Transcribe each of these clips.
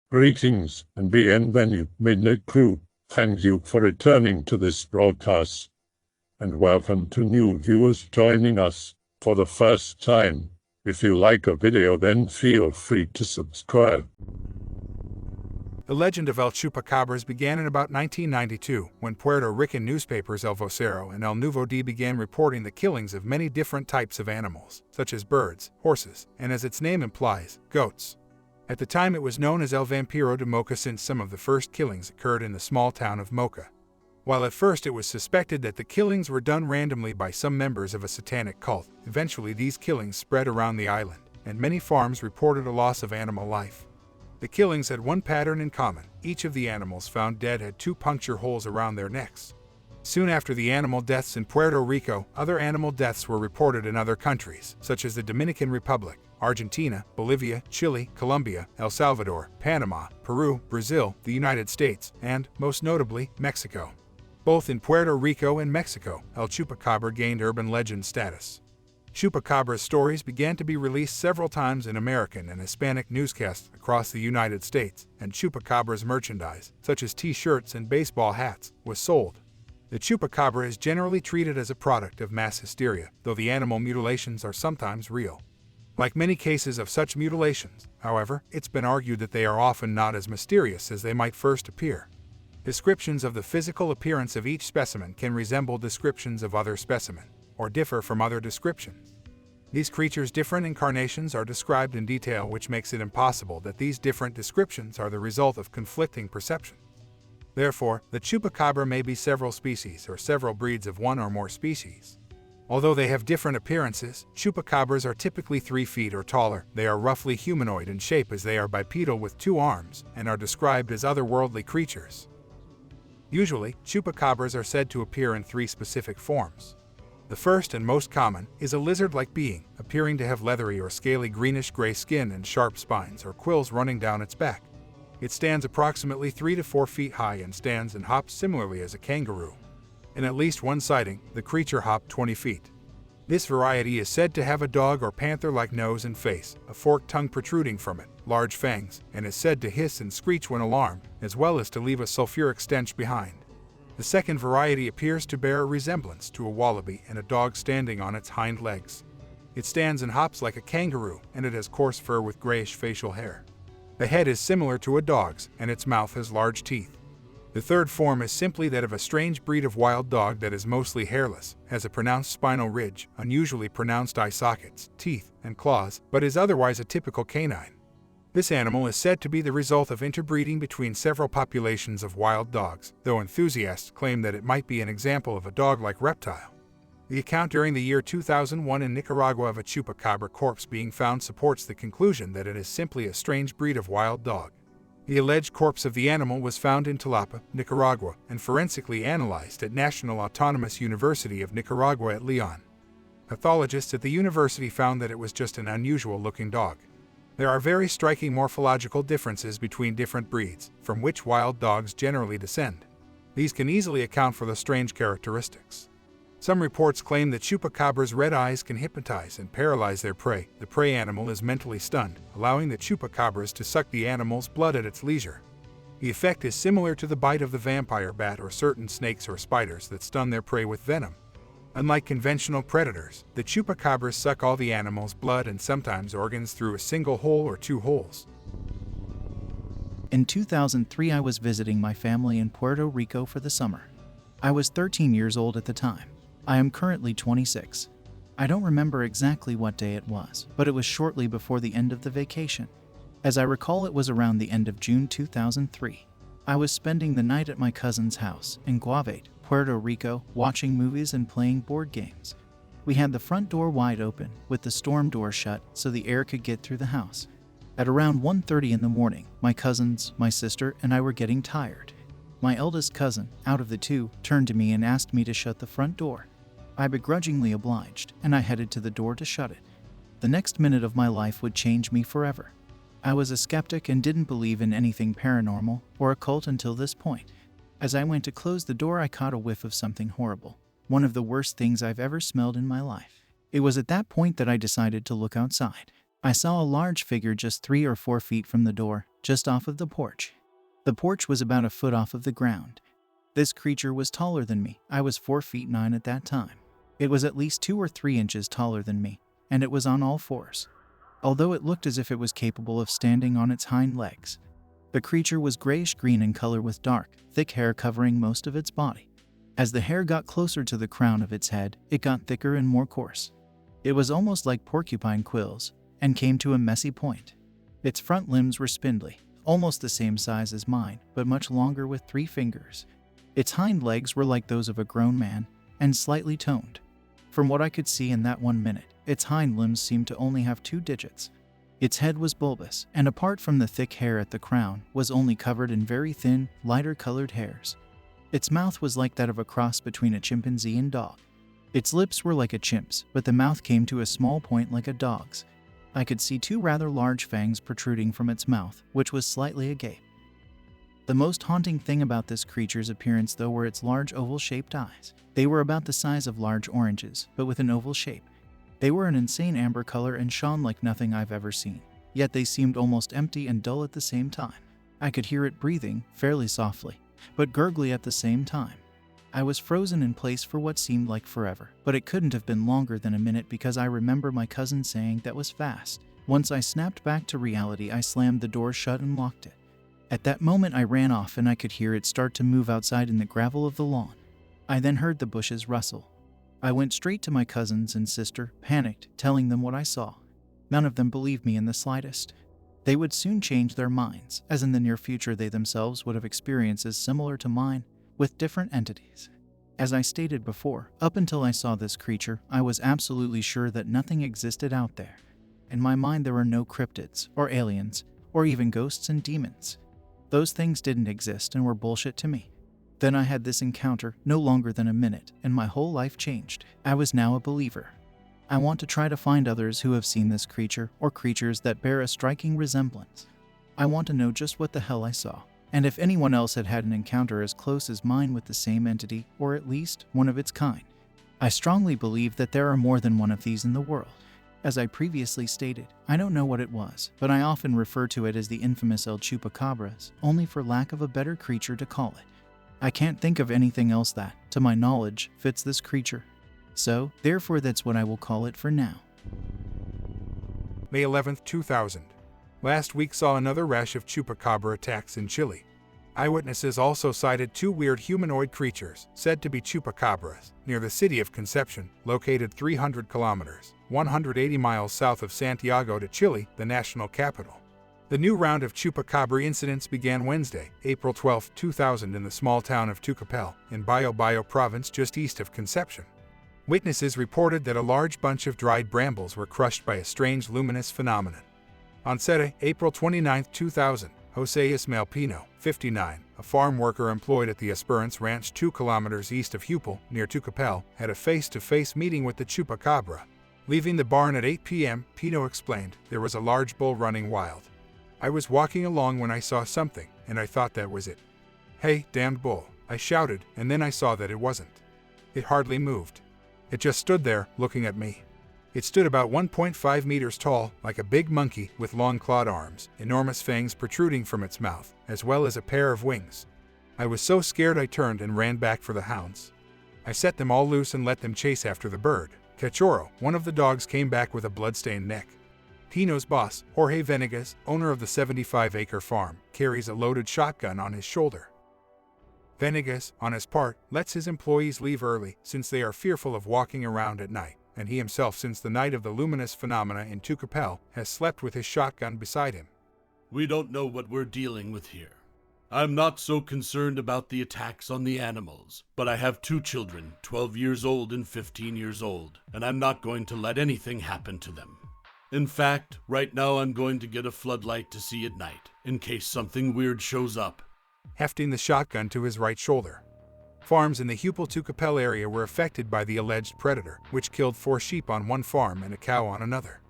Greetings and bienvenue, midnight crew. Thank you for returning to this broadcast. And welcome to new viewers joining us for the first time. If you like a video, then feel free to subscribe. The legend of El Chupacabras began in about 1992, when Puerto Rican newspapers El Vocero and El Nuevo Día began reporting the killings of many different types of animals, such as birds, horses, and as its name implies, goats. At the time it was known as El Vampiro de Mocha since some of the first killings occurred in the small town of Mocha. While at first it was suspected that the killings were done randomly by some members of a satanic cult, eventually these killings spread around the island, and many farms reported a loss of animal life. The killings had one pattern in common. Each of the animals found dead had 2 puncture holes around their necks. Soon after the animal deaths in Puerto Rico, other animal deaths were reported in other countries, such as the Dominican Republic, Argentina, Bolivia, Chile, Colombia, El Salvador, Panama, Peru, Brazil, the United States, and, most notably, Mexico. Both in Puerto Rico and Mexico, El Chupacabra gained urban legend status. Chupacabra stories began to be released several times in American and Hispanic newscasts across the United States, and Chupacabras merchandise, such as t-shirts and baseball hats, was sold. The chupacabra is generally treated as a product of mass hysteria, though the animal mutilations are sometimes real. Like many cases of such mutilations, however, it's been argued that they are often not as mysterious as they might first appear. Descriptions of the physical appearance of each specimen can resemble descriptions of other specimens, or differ from other descriptions. These creatures' different incarnations are described in detail, which makes it impossible that these different descriptions are the result of conflicting perceptions. Therefore, the chupacabra may be several species or several breeds of one or more species. Although they have different appearances, chupacabras are typically 3 feet or taller. They are roughly humanoid in shape as they are bipedal with 2 arms and are described as otherworldly creatures. Usually, chupacabras are said to appear in 3 specific forms. The first and most common is a lizard-like being, appearing to have leathery or scaly greenish-gray skin and sharp spines or quills running down its back. It stands approximately 3 to 4 feet high and stands and hops similarly as a kangaroo. In at least one sighting, the creature hopped 20 feet. This variety is said to have a dog or panther-like nose and face, a forked tongue protruding from it, large fangs, and is said to hiss and screech when alarmed, as well as to leave a sulfuric stench behind. The second variety appears to bear a resemblance to a wallaby and a dog standing on its hind legs. It stands and hops like a kangaroo, and it has coarse fur with grayish facial hair. The head is similar to a dog's, and its mouth has large teeth. The third form is simply that of a strange breed of wild dog that is mostly hairless, has a pronounced spinal ridge, unusually pronounced eye sockets, teeth, and claws, but is otherwise a typical canine. This animal is said to be the result of interbreeding between several populations of wild dogs, though enthusiasts claim that it might be an example of a dog-like reptile. The account during the year 2001 in Nicaragua of a chupacabra corpse being found supports the conclusion that it is simply a strange breed of wild dog. The alleged corpse of the animal was found in Tlapa, Nicaragua, and forensically analyzed at National Autonomous University of Nicaragua at Leon. Pathologists at the university found that it was just an unusual-looking dog. There are very striking morphological differences between different breeds, from which wild dogs generally descend. These can easily account for the strange characteristics. Some reports claim that chupacabras' red eyes can hypnotize and paralyze their prey. The prey animal is mentally stunned, allowing the chupacabras to suck the animal's blood at its leisure. The effect is similar to the bite of the vampire bat or certain snakes or spiders that stun their prey with venom. Unlike conventional predators, the chupacabras suck all the animal's blood and sometimes organs through a single hole or 2 holes. In 2003, I was visiting my family in Puerto Rico for the summer. I was 13 years old at the time. I am currently 26. I don't remember exactly what day it was, but it was shortly before the end of the vacation. As I recall, it was around the end of June 2003. I was spending the night at my cousin's house in Guavate, Puerto Rico, watching movies and playing board games. We had the front door wide open, with the storm door shut so the air could get through the house. At around 1:30 in the morning, my cousins, my sister, and I were getting tired. My eldest cousin, out of the 2, turned to me and asked me to shut the front door. I begrudgingly obliged, and I headed to the door to shut it. The next minute of my life would change me forever. I was a skeptic and didn't believe in anything paranormal or occult until this point. As I went to close the door, I caught a whiff of something horrible, one of the worst things I've ever smelled in my life. It was at that point that I decided to look outside. I saw a large figure just 3 or 4 feet from the door, just off of the porch. The porch was about a foot off of the ground. This creature was taller than me. I was 4 feet 9 at that time. It was at least 2 or 3 inches taller than me, and it was on all fours. Although it looked as if it was capable of standing on its hind legs. The creature was grayish-green in color with dark, thick hair covering most of its body. As the hair got closer to the crown of its head, it got thicker and more coarse. It was almost like porcupine quills, and came to a messy point. Its front limbs were spindly, almost the same size as mine, but much longer with 3 fingers. Its hind legs were like those of a grown man, and slightly toned. From what I could see in that 1 minute, its hind limbs seemed to only have 2 digits. Its head was bulbous, and apart from the thick hair at the crown, was only covered in very thin, lighter-colored hairs. Its mouth was like that of a cross between a chimpanzee and dog. Its lips were like a chimp's, but the mouth came to a small point like a dog's. I could see 2 rather large fangs protruding from its mouth, which was slightly agape. The most haunting thing about this creature's appearance, though, were its large oval-shaped eyes. They were about the size of large oranges, but with an oval shape. They were an insane amber color and shone like nothing I've ever seen. Yet they seemed almost empty and dull at the same time. I could hear it breathing, fairly softly, but gurgly at the same time. I was frozen in place for what seemed like forever, but it couldn't have been longer than a minute because I remember my cousin saying that was fast. Once I snapped back to reality, I slammed the door shut and locked it. At that moment I ran off and I could hear it start to move outside in the gravel of the lawn. I then heard the bushes rustle. I went straight to my cousins and sister, panicked, telling them what I saw. None of them believed me in the slightest. They would soon change their minds, as in the near future they themselves would have experiences similar to mine, with different entities. As I stated before, up until I saw this creature, I was absolutely sure that nothing existed out there. In my mind there were no cryptids, or aliens, or even ghosts and demons. Those things didn't exist and were bullshit to me. Then I had this encounter, no longer than a minute, and my whole life changed. I was now a believer. I want to try to find others who have seen this creature, or creatures that bear a striking resemblance. I want to know just what the hell I saw, and if anyone else had had an encounter as close as mine with the same entity, or at least one of its kind. I strongly believe that there are more than one of these in the world. As I previously stated, I don't know what it was, but I often refer to it as the infamous El Chupacabras, only for lack of a better creature to call it. I can't think of anything else that, to my knowledge, fits this creature. So, therefore that's what I will call it for now. May 11, 2000. Last week saw another rash of chupacabra attacks in Chile. Eyewitnesses also cited 2 weird humanoid creatures, said to be chupacabras, near the city of Concepcion, located 300 kilometers, 180 miles south of Santiago de Chile, the national capital. The new round of chupacabra incidents began Wednesday, April 12, 2000 in the small town of Tucapel, in Biobío province just east of Concepcion. Witnesses reported that a large bunch of dried brambles were crushed by a strange luminous phenomenon. On Saturday, April 29, 2000, José Ismael Pino, 59, a farm worker employed at the Esperance Ranch 2 kilometers east of Hupel, near Tucapel, had a face-to-face meeting with the chupacabra. Leaving the barn at 8 p.m., Pino explained, there was a large bull running wild. I was walking along when I saw something, and I thought that was it. Hey, damned bull, I shouted, and then I saw that it wasn't. It hardly moved. It just stood there, looking at me. It stood about 1.5 meters tall, like a big monkey with long clawed arms, enormous fangs protruding from its mouth, as well as a pair of wings. I was so scared I turned and ran back for the hounds. I set them all loose and let them chase after the bird. Cachorro, one of the dogs, came back with a blood-stained neck. Pino's boss, Jorge Venegas, owner of the 75-acre farm, carries a loaded shotgun on his shoulder. Venegas, on his part, lets his employees leave early since they are fearful of walking around at night, and he himself, since the night of the luminous phenomena in Tucapel, has slept with his shotgun beside him. We don't know what we're dealing with here. I'm not so concerned about the attacks on the animals, but I have 2 children, 12 years old and 15 years old, and I'm not going to let anything happen to them. In fact, right now I'm going to get a floodlight to see at night, in case something weird shows up. Hefting the shotgun to his right shoulder. Farms in the Hupel-Tucapel area were affected by the alleged predator, which killed 4 sheep on one farm and a cow on another.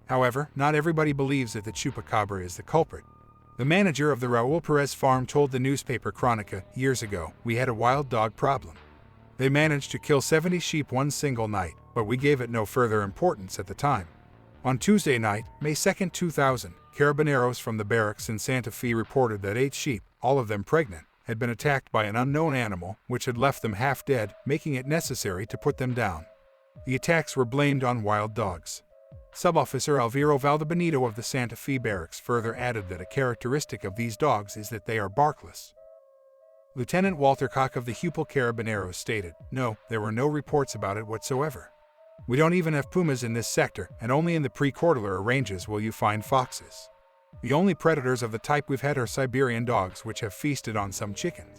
However, not everybody believes that the chupacabra is the culprit. The manager of the Raul Perez farm told the newspaper Crónica, years ago, we had a wild dog problem. They managed to kill 70 sheep one single night, but we gave it no further importance at the time. On Tuesday night, May 2, 2000, Carabineros from the barracks in Santa Fe reported that 8 sheep, all of them pregnant, had been attacked by an unknown animal which had left them half dead, making it necessary to put them down. The attacks were blamed on wild dogs. Subofficer Alvaro Valdebenito of the Santa Fe barracks further added that a characteristic of these dogs is that they are barkless. Lieutenant Walter Koch of the Hupel Carabineros stated, "No, there were no reports about it whatsoever. We don't even have pumas in this sector, and only in the pre-Cordillera ranges will you find foxes. The only predators of the type we've had are Siberian dogs, which have feasted on some chickens."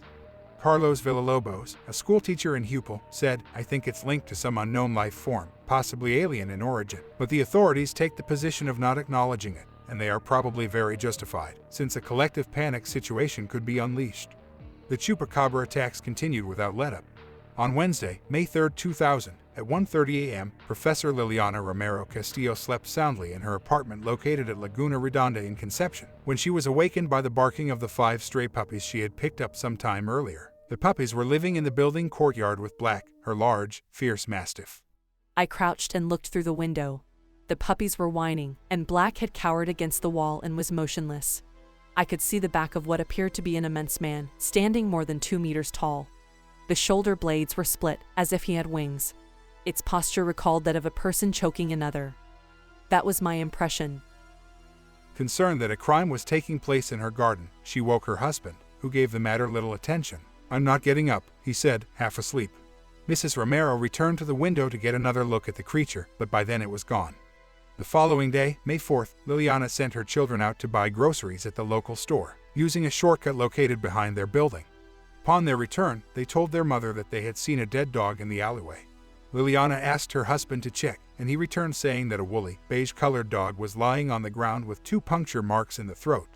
Carlos Villalobos, a schoolteacher in Hupel, said, "I think it's linked to some unknown life form, possibly alien in origin, but the authorities take the position of not acknowledging it, and they are probably very justified, since a collective panic situation could be unleashed." The Chupacabra attacks continued without letup. On Wednesday, May 3, 2000, at 1:30 a.m., Professor Liliana Romero Castillo slept soundly in her apartment located at Laguna Redonda in Concepcion, when she was awakened by the barking of the 5 stray puppies she had picked up some time earlier. The puppies were living in the building courtyard with Black, her large, fierce mastiff. I crouched and looked through the window. The puppies were whining, and Black had cowered against the wall and was motionless. I could see the back of what appeared to be an immense man, standing more than 2 meters tall. The shoulder blades were split, as if he had wings. Its posture recalled that of a person choking another. That was my impression. Concerned that a crime was taking place in her garden, she woke her husband, who gave the matter little attention. "I'm not getting up," he said, half asleep. Mrs. Romero returned to the window to get another look at the creature, but by then it was gone. The following day, May 4th, Liliana sent her children out to buy groceries at the local store, using a shortcut located behind their building. Upon their return, they told their mother that they had seen a dead dog in the alleyway. Liliana asked her husband to check, and he returned saying that a woolly, beige-colored dog was lying on the ground with 2 puncture marks in the throat.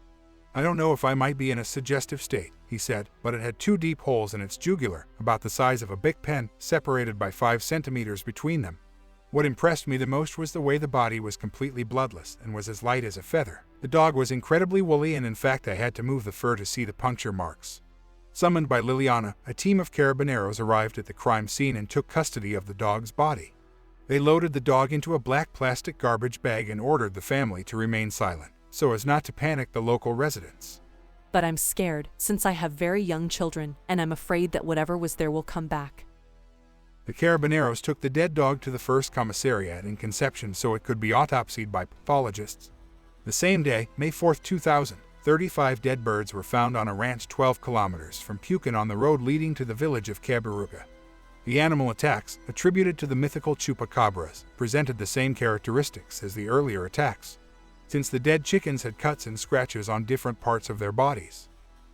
"I don't know if I might be in a suggestive state," he said, "but it had 2 deep holes in its jugular, about the size of a big pen, separated by 5 centimeters between them. What impressed me the most was the way the body was completely bloodless and was as light as a feather. The dog was incredibly woolly, and in fact I had to move the fur to see the puncture marks." Summoned by Liliana, a team of carabineros arrived at the crime scene and took custody of the dog's body. They loaded the dog into a black plastic garbage bag and ordered the family to remain silent, so as not to panic the local residents. But I'm scared, since I have very young children, and I'm afraid that whatever was there will come back. The carabineros took the dead dog to the first commissariat in Concepcion so it could be autopsied by pathologists. The same day, May 4, 2000, 35 dead birds were found on a ranch 12 kilometers from Pucón on the road leading to the village of Cabaruga. The animal attacks, attributed to the mythical chupacabras, presented the same characteristics as the earlier attacks, since the dead chickens had cuts and scratches on different parts of their bodies.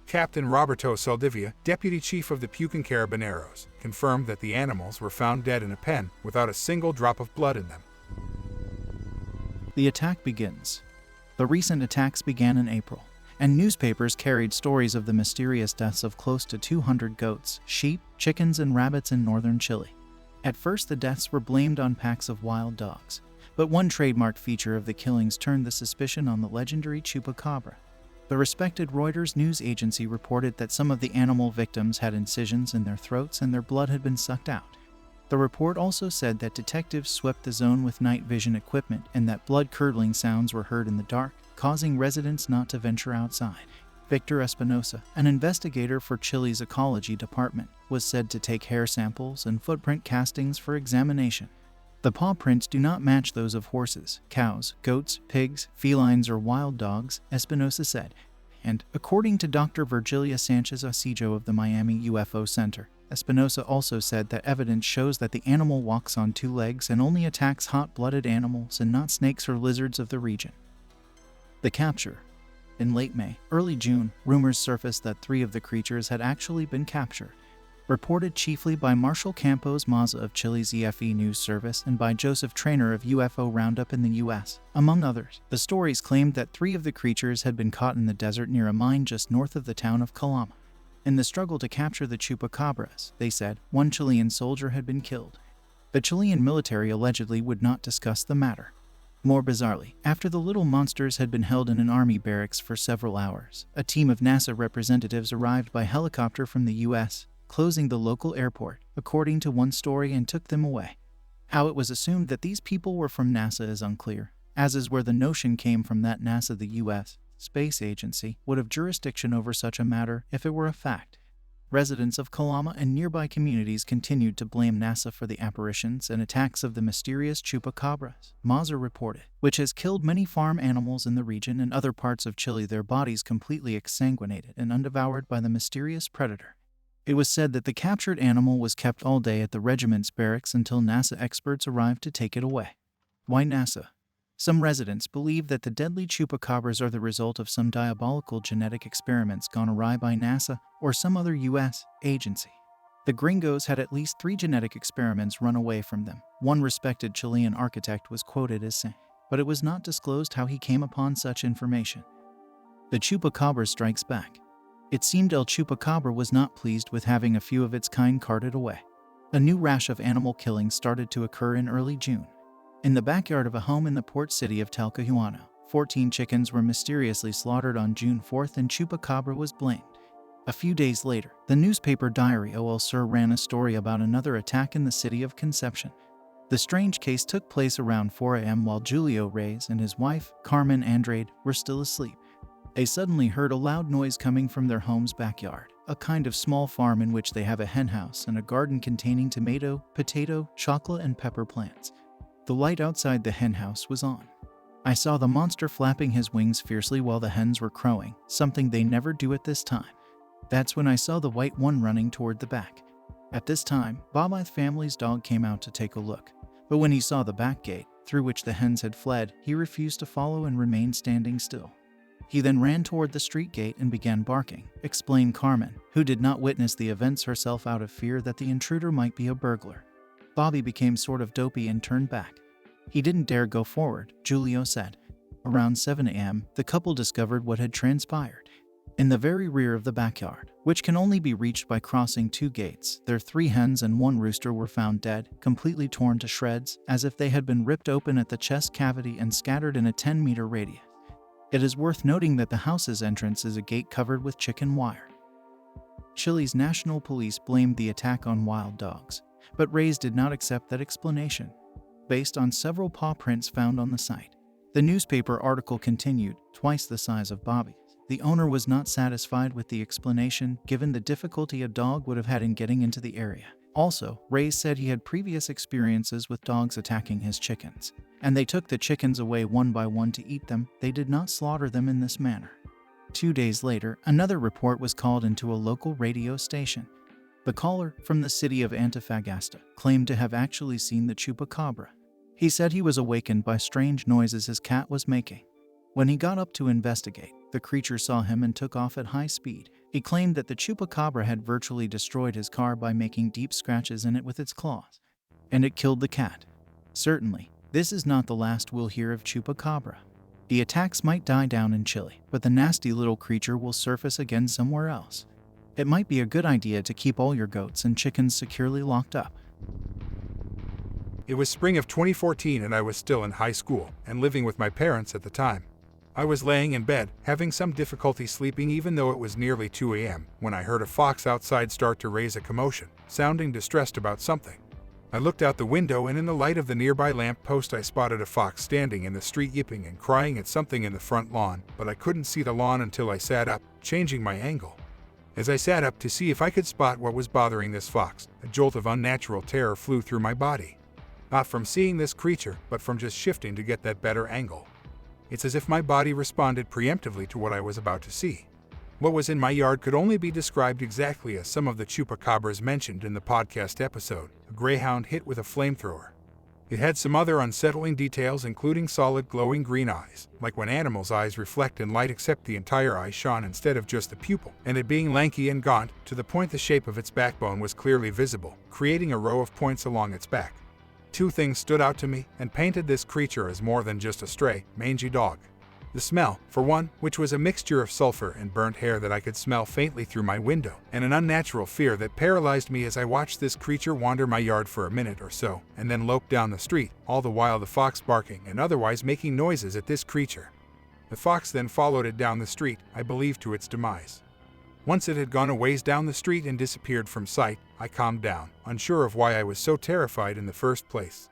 Captain Roberto Saldivia, deputy chief of the Pucón Carabineros, confirmed that the animals were found dead in a pen without a single drop of blood in them. The attack begins. The recent attacks began in April, and newspapers carried stories of the mysterious deaths of close to 200 goats, sheep, chickens, and rabbits in northern Chile. At first, the deaths were blamed on packs of wild dogs, but one trademarked feature of the killings turned the suspicion on the legendary chupacabra. The respected Reuters news agency reported that some of the animal victims had incisions in their throats and their blood had been sucked out. The report also said that detectives swept the zone with night vision equipment and that blood-curdling sounds were heard in the dark, causing residents not to venture outside. Victor Espinosa, an investigator for Chile's ecology department, was said to take hair samples and footprint castings for examination. The paw prints do not match those of horses, cows, goats, pigs, felines, or wild dogs, Espinosa said. And, according to Dr. Virgilia Sanchez Asijo of the Miami UFO Center, Espinosa also said that evidence shows that the animal walks on 2 legs and only attacks hot-blooded animals and not snakes or lizards of the region. The capture. In late May, early June, rumors surfaced that 3 of the creatures had actually been captured, reported chiefly by Marshall Campos Maza of Chile's EFE News Service and by Joseph Trainer of UFO Roundup in the U.S., among others. The stories claimed that 3 of the creatures had been caught in the desert near a mine just north of the town of Calama. In the struggle to capture the chupacabras, they said, 1 Chilean soldier had been killed. The Chilean military allegedly would not discuss the matter. More bizarrely, after the little monsters had been held in an army barracks for several hours, a team of NASA representatives arrived by helicopter from the U.S., closing the local airport, according to one story, and took them away. How it was assumed that these people were from NASA is unclear, as is where the notion came from that NASA, the U.S. Space Agency, would have jurisdiction over such a matter if it were a fact. Residents of Kalama and nearby communities continued to blame NASA for the apparitions and attacks of the mysterious chupacabras, MITZU reported, which has killed many farm animals in the region and other parts of Chile, their bodies completely exsanguinated and undevoured by the mysterious predator. It was said that the captured animal was kept all day at the regiment's barracks until NASA experts arrived to take it away. Why NASA? Some residents believe that the deadly chupacabras are the result of some diabolical genetic experiments gone awry by NASA or some other U.S. agency. The gringos had at least 3 genetic experiments run away from them. One respected Chilean architect was quoted as saying, but it was not disclosed how he came upon such information. The chupacabra strikes back. It seemed El Chupacabra was not pleased with having a few of its kind carted away. A new rash of animal killings started to occur in early June. In the backyard of a home in the port city of Talcahuano, 14 chickens were mysteriously slaughtered on June 4th and Chupacabra was blamed. A few days later, the newspaper Diario El Sur ran a story about another attack in the city of Concepcion. The strange case took place around 4 a.m. while Julio Reyes and his wife, Carmen Andrade, were still asleep. They suddenly heard a loud noise coming from their home's backyard, a kind of small farm in which they have a henhouse and a garden containing tomato, potato, chocolate, and pepper plants. The light outside the henhouse was on. I saw the monster flapping his wings fiercely while the hens were crowing, something they never do at this time. That's when I saw the white one running toward the back. At this time, Baba's family's dog came out to take a look, but when he saw the back gate, through which the hens had fled, he refused to follow and remained standing still. He then ran toward the street gate and began barking, explained Carmen, who did not witness the events herself out of fear that the intruder might be a burglar. Bobby became sort of dopey and turned back. He didn't dare go forward, Julio said. Around 7 a.m., the couple discovered what had transpired. In the very rear of the backyard, which can only be reached by crossing 2 gates, their 3 hens and 1 rooster were found dead, completely torn to shreds, as if they had been ripped open at the chest cavity and scattered in a 10-meter radius. It is worth noting that the house's entrance is a gate covered with chicken wire. Chile's national police blamed the attack on wild dogs, but Reyes did not accept that explanation. Based on several paw prints found on the site, the newspaper article continued, twice the size of Bobby's. The owner was not satisfied with the explanation, given the difficulty a dog would have had in getting into the area. Also, Reyes said he had previous experiences with dogs attacking his chickens, and they took the chickens away one by one to eat them. They did not slaughter them in this manner. 2 days later, another report was called into a local radio station. The caller, from the city of Antofagasta, claimed to have actually seen the chupacabra. He said he was awakened by strange noises his cat was making. When he got up to investigate, the creature saw him and took off at high speed. He claimed that the chupacabra had virtually destroyed his car by making deep scratches in it with its claws, and it killed the cat. Certainly, this is not the last we'll hear of chupacabra. The attacks might die down in Chile, but the nasty little creature will surface again somewhere else. It might be a good idea to keep all your goats and chickens securely locked up. It was spring of 2014 and I was still in high school and living with my parents at the time. I was laying in bed, having some difficulty sleeping even though it was nearly 2 a.m., when I heard a fox outside start to raise a commotion, sounding distressed about something. I looked out the window and in the light of the nearby lamp post I spotted a fox standing in the street yipping and crying at something in the front lawn, but I couldn't see the lawn until I sat up, changing my angle. As I sat up to see if I could spot what was bothering this fox, a jolt of unnatural terror flew through my body. Not from seeing this creature, but from just shifting to get that better angle. It's as if my body responded preemptively to what I was about to see. What was in my yard could only be described exactly as some of the chupacabras mentioned in the podcast episode, a greyhound hit with a flamethrower. It had some other unsettling details, including solid glowing green eyes, like when animals' eyes reflect in light, except the entire eye shone instead of just the pupil, and it being lanky and gaunt, to the point the shape of its backbone was clearly visible, creating a row of points along its back. 2 things stood out to me and painted this creature as more than just a stray, mangy dog. The smell, for one, which was a mixture of sulfur and burnt hair that I could smell faintly through my window, and an unnatural fear that paralyzed me as I watched this creature wander my yard for a minute or so, and then lope down the street, all the while the fox barking and otherwise making noises at this creature. The fox then followed it down the street, I believe to its demise. Once it had gone a ways down the street and disappeared from sight, I calmed down, unsure of why I was so terrified in the first place.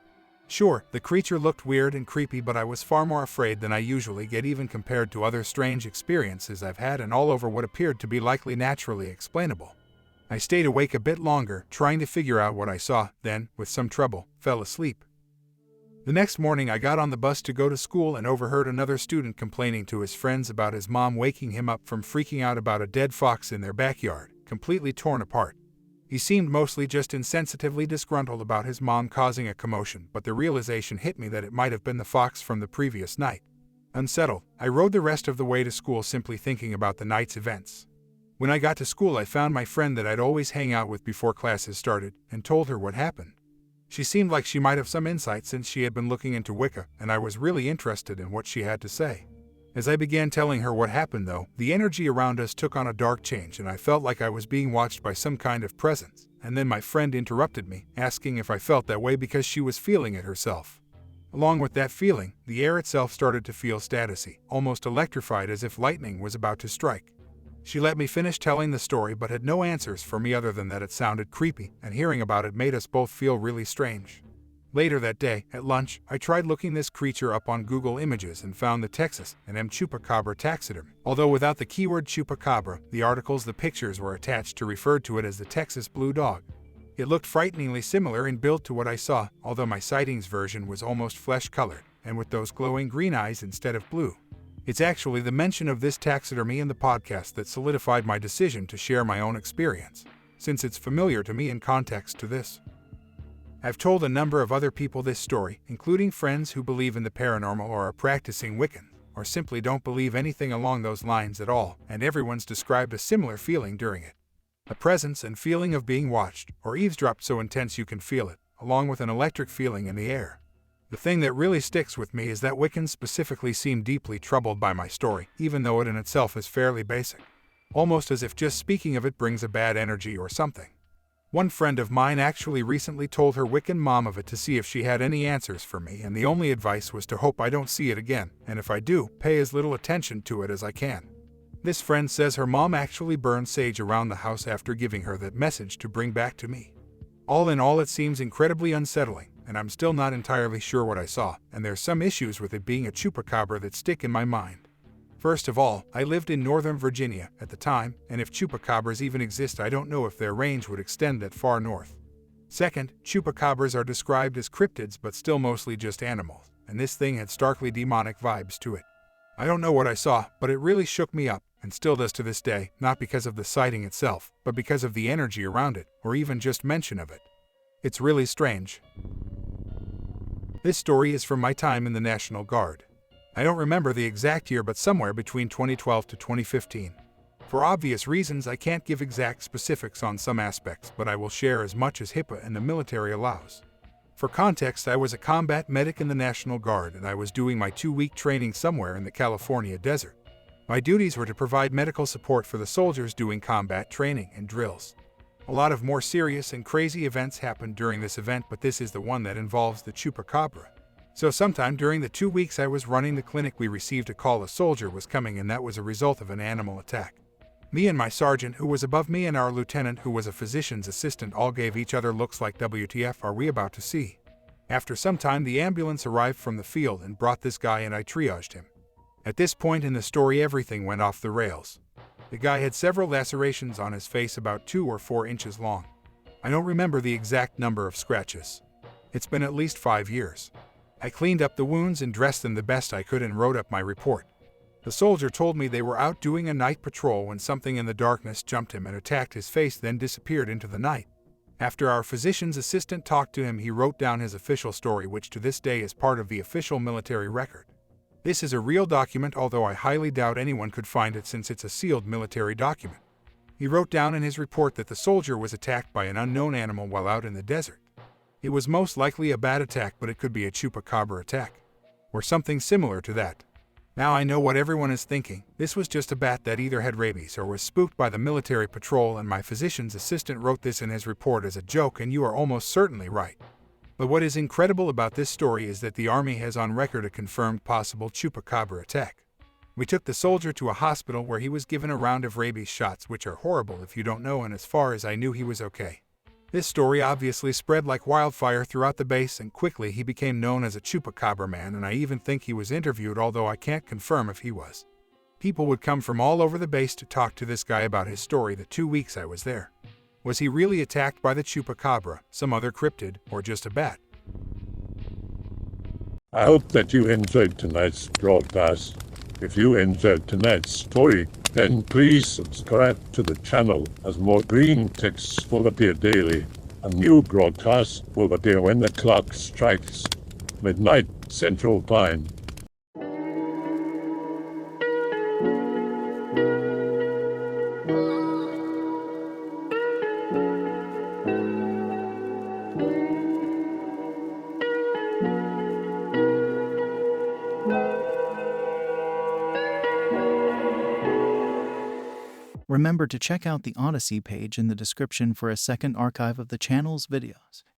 Sure, the creature looked weird and creepy, but I was far more afraid than I usually get, even compared to other strange experiences I've had, and all over what appeared to be likely naturally explainable. I stayed awake a bit longer, trying to figure out what I saw, then, with some trouble, fell asleep. The next morning I got on the bus to go to school and overheard another student complaining to his friends about his mom waking him up from freaking out about a dead fox in their backyard, completely torn apart. He seemed mostly just insensitively disgruntled about his mom causing a commotion, but the realization hit me that it might have been the fox from the previous night. Unsettled, I rode the rest of the way to school simply thinking about the night's events. When I got to school, I found my friend that I'd always hang out with before classes started, and told her what happened. She seemed like she might have some insight since she had been looking into Wicca, and I was really interested in what she had to say. As I began telling her what happened, though, the energy around us took on a dark change, and I felt like I was being watched by some kind of presence. And then my friend interrupted me, asking if I felt that way because she was feeling it herself. Along with that feeling, the air itself started to feel statusy, almost electrified, as if lightning was about to strike. She let me finish telling the story, but had no answers for me other than that it sounded creepy, and hearing about it made us both feel really strange. Later that day, at lunch, I tried looking this creature up on Google Images and found the Texas and Chupacabra taxidermy. Although without the keyword chupacabra, the articles the pictures were attached to referred to it as the Texas blue dog. It looked frighteningly similar in build to what I saw, although my sightings version was almost flesh-colored, and with those glowing green eyes instead of blue. It's actually the mention of this taxidermy in the podcast that solidified my decision to share my own experience, since it's familiar to me in context to this. I've told a number of other people this story, including friends who believe in the paranormal or are practicing Wiccan, or simply don't believe anything along those lines at all, and everyone's described a similar feeling during it. A presence and feeling of being watched, or eavesdropped so intense you can feel it, along with an electric feeling in the air. The thing that really sticks with me is that Wiccans specifically seem deeply troubled by my story, even though it in itself is fairly basic. Almost as if just speaking of it brings a bad energy or something. One friend of mine actually recently told her Wiccan mom of it to see if she had any answers for me, and the only advice was to hope I don't see it again, and if I do, pay as little attention to it as I can. This friend says her mom actually burned sage around the house after giving her that message to bring back to me. All in all, it seems incredibly unsettling, and I'm still not entirely sure what I saw, and there's some issues with it being a chupacabra that stick in my mind. First of all, I lived in Northern Virginia at the time, and if chupacabras even exist, I don't know if their range would extend that far north. Second, chupacabras are described as cryptids but still mostly just animals, and this thing had starkly demonic vibes to it. I don't know what I saw, but it really shook me up, and still does to this day, not because of the sighting itself, but because of the energy around it, or even just mention of it. It's really strange. This story is from my time in the National Guard. I don't remember the exact year, but somewhere between 2012 to 2015. For obvious reasons, I can't give exact specifics on some aspects, but I will share as much as HIPAA and the military allows. For context, I was a combat medic in the National Guard, and I was doing my 2-week training somewhere in the California desert. My duties were to provide medical support for the soldiers doing combat training and drills. A lot of more serious and crazy events happened during this event, but this is the one that involves the chupacabra. So sometime during the 2 weeks I was running the clinic, we received a call a soldier was coming, and that was a result of an animal attack. Me and my sergeant, who was above me, and our lieutenant, who was a physician's assistant, all gave each other looks like WTF are we about to see. After some time, the ambulance arrived from the field and brought this guy, and I triaged him. At this point in the story, everything went off the rails. The guy had several lacerations on his face about 2 or 4 inches long. I don't remember the exact number of scratches. It's been at least 5 years. I cleaned up the wounds and dressed them the best I could and wrote up my report. The soldier told me they were out doing a night patrol when something in the darkness jumped him and attacked his face, then disappeared into the night. After our physician's assistant talked to him, he wrote down his official story, which to this day is part of the official military record. This is a real document, although I highly doubt anyone could find it since it's a sealed military document. He wrote down in his report that the soldier was attacked by an unknown animal while out in the desert. It was most likely a bat attack, but it could be a chupacabra attack, or something similar to that. Now I know what everyone is thinking. This was just a bat that either had rabies or was spooked by the military patrol, and my physician's assistant wrote this in his report as a joke, and you are almost certainly right. But what is incredible about this story is that the Army has on record a confirmed possible chupacabra attack. We took the soldier to a hospital where he was given a round of rabies shots, which are horrible if you don't know, and as far as I knew, he was okay. This story obviously spread like wildfire throughout the base, and quickly he became known as a Chupacabra man, and I even think he was interviewed, although I can't confirm if he was. People would come from all over the base to talk to this guy about his story the 2 weeks I was there. Was he really attacked by the Chupacabra, some other cryptid, or just a bat? I hope that you enjoyed tonight's broadcast. If you enjoyed tonight's story, then please subscribe to the channel, as more green texts will appear daily. A new broadcast will appear when the clock strikes midnight Central Time. Remember to check out the Odyssey page in the description for a second archive of the channel's videos.